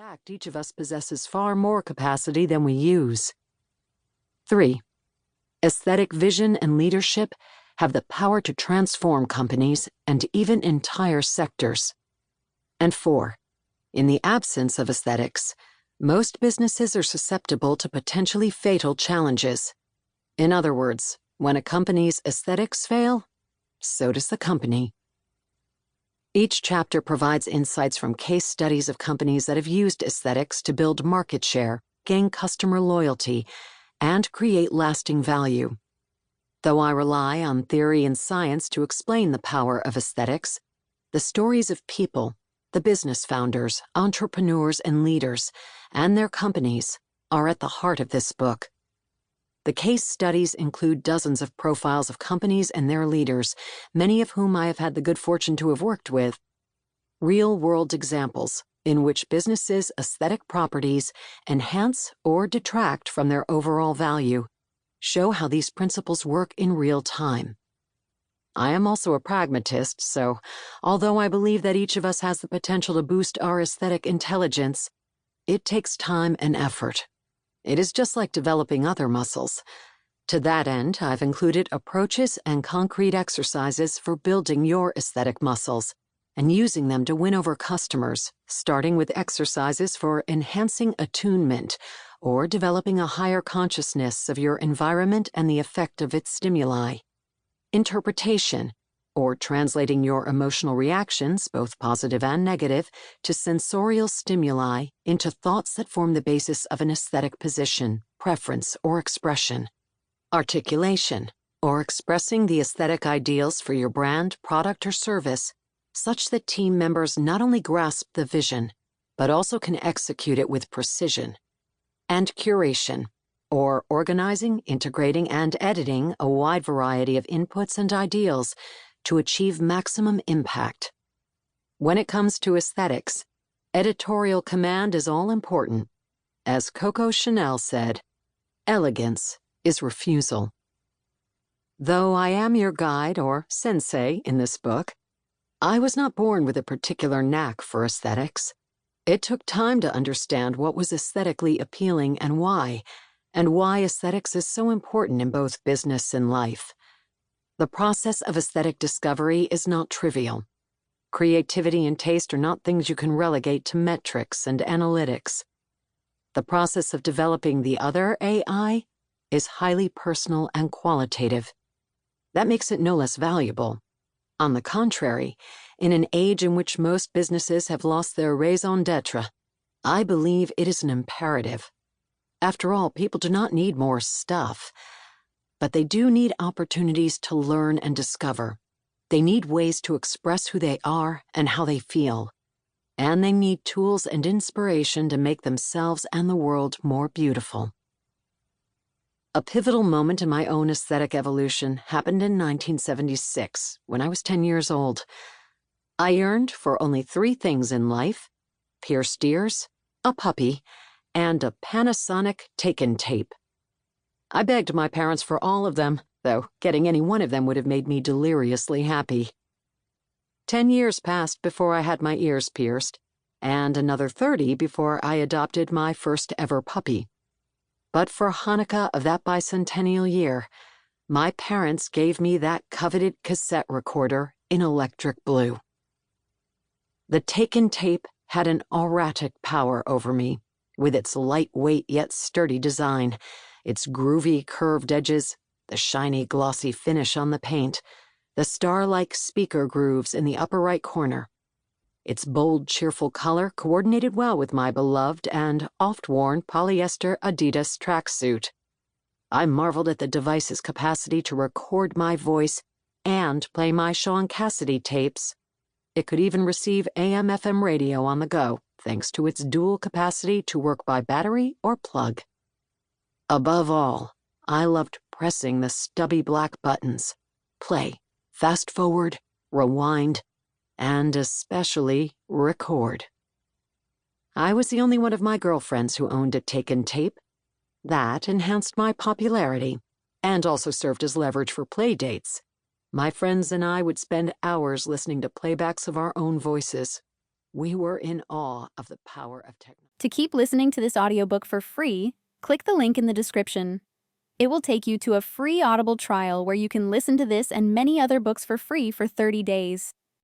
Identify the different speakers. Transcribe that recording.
Speaker 1: fact, each of us possesses far more capacity than we use. 3. Aesthetic vision and leadership have the power to transform companies and even entire sectors. And 4. In the absence of aesthetics, most businesses are susceptible to potentially fatal challenges. In other words, when a company's aesthetics fail, so does the company. Each chapter provides insights from case studies of companies that have used aesthetics to build market share, gain customer loyalty, and create lasting value. Though I rely on theory and science to explain the power of aesthetics, the stories of people, the business founders, entrepreneurs, and leaders, and their companies are at the heart of this book. The case studies include dozens of profiles of companies and their leaders, many of whom I have had the good fortune to have worked with. Real-world examples in which businesses' aesthetic properties enhance or detract from their overall value show how these principles work in real time. I am also a pragmatist, so although I believe that each of us has the potential to boost our aesthetic intelligence, it takes time and effort. It is just like developing other muscles. To that end, I've included approaches and concrete exercises for building your aesthetic muscles and using them to win over customers, starting with exercises for enhancing attunement or developing a higher consciousness of your environment and the effect of its stimuli. Interpretation, or translating your emotional reactions, both positive and negative, to sensorial stimuli into thoughts that form the basis of an aesthetic position, preference, or expression. Articulation, or expressing the aesthetic ideals for your brand, product, or service, such that team members not only grasp the vision, but also can execute it with precision. And curation, or organizing, integrating, and editing a wide variety of inputs and ideals to achieve maximum impact. When it comes to aesthetics, editorial command is all important. As Coco Chanel said, elegance is refusal. Though I am your guide or sensei in this book, I was not born with a particular knack for aesthetics. It took time to understand what was aesthetically appealing and why aesthetics is so important in both business and life. The process of aesthetic discovery is not trivial. Creativity and taste are not things you can relegate to metrics and analytics. The process of developing the other AI is highly personal and qualitative. That makes it no less valuable. On the contrary, in an age in which most businesses have lost their raison d'etre, I believe it is an imperative. After all, people do not need more stuff, but they do need opportunities to learn and discover. They need ways to express who they are and how they feel. And they need tools and inspiration to make themselves and the world more beautiful. A pivotal moment in my own aesthetic evolution happened in 1976, when I was 10 years old. I yearned for only 3 things in life: pierced ears, a puppy, and a Panasonic take-in tape. I begged my parents for all of them, though getting any one of them would have made me deliriously happy. 10 years passed before I had my ears pierced, and another 30 before I adopted my first ever puppy. But for Hanukkah of that bicentennial year, my parents gave me that coveted cassette recorder in electric blue. The take-in tape had an auratic power over me, with its lightweight yet sturdy design, its groovy curved edges, the shiny glossy finish on the paint, the star-like speaker grooves in the upper right corner. Its bold, cheerful color coordinated well with my beloved and oft-worn polyester Adidas tracksuit. I marveled at the device's capacity to record my voice and play my Sean Cassidy tapes. It could even receive AM/FM radio on the go, thanks to its dual capacity to work by battery or plug. Above all, I loved pressing the stubby black buttons: play, fast forward, rewind, and especially record. I was the only one of my girlfriends who owned a take-in tape. That enhanced my popularity and also served as leverage for play dates. My friends and I would spend hours listening to playbacks of our own voices. We were in awe of the power of technology.
Speaker 2: To keep listening to this audiobook for free, click the link in the description. It will take you to a free Audible trial where you can listen to this and many other books for free for 30 days.